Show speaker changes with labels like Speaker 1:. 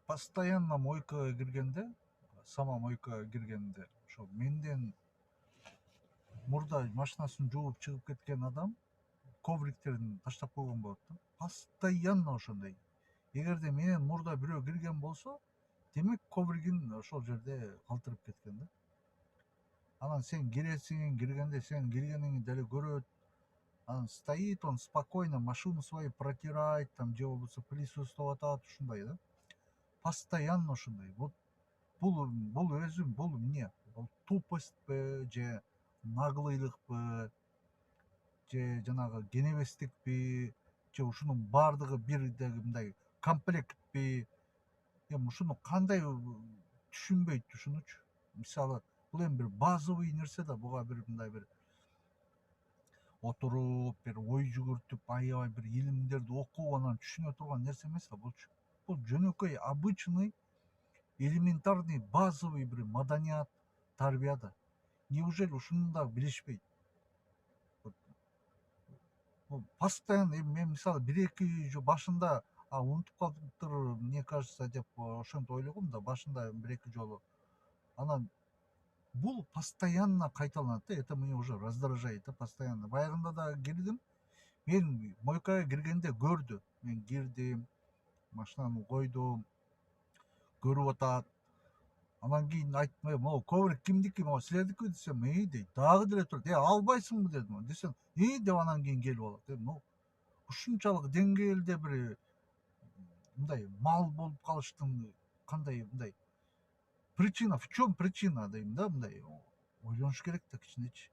Speaker 1: постоянно мойкага киргенде, самомойкага киргенде, ошо менден мурда машинасын жууп чыгып кеткен адам ковриктерин таштап койгон болот да. Постоянно ошондой. Эгерде менен мурда бирөө кирген болсо, демек ковригин ошол жерде калтырып кеткен да. Анан сен киресиң, киргенде сен киргениңди деле көрөт. Анан стоит он спокойно, машину свою протирает, там же болбосо пылесостоп атат, ушундай да. Постоянно ошондой. Вот бул өзү бул эмне? Бул тупостьпи же наглыйлыкпы же жанагы кенебестикпи же ушунун баардыгы бирдеги мындай комплектпи? Эми ушуну кандай түшүнбөйт ушунучу. Мисалы, бул эми бир базовый нерсе да, буга бир мындай бир отуруп, бир ой жүгүртүп, аябай бир илимдерди окуп анан түшүнө турган нерсе эмес да булчу. Бул жөнөкөй обычный, элементарный, базовый бир маданият, тарбия да. Неужели ушуну да билишпейт? Бул постоянно мен мисалы бир эки жол башында унутуп калыптыр, мне кажется, деп ошентип ойлогом да башында бир эки жолу. Анан бул постоянно кайталанат да, это меня уже раздражает да, постоянно. Баягында да кирдим, мен мойкага киргенде көрдү. Мен кирдим, машинаны койдум, көрүп атат. Анан кийин айттым, могу коврик кимдики, могу силердики десем, дейт. Дагы деле турат. Албайсыңбы дедим. Десем, деп анан кийин келип алат. Ну, ушунчалык деңгээлде бир мындай мал болуп калыштын кандай мындай причина, в чем причина дейм да, мындай ойлонуш керек да кичинечи.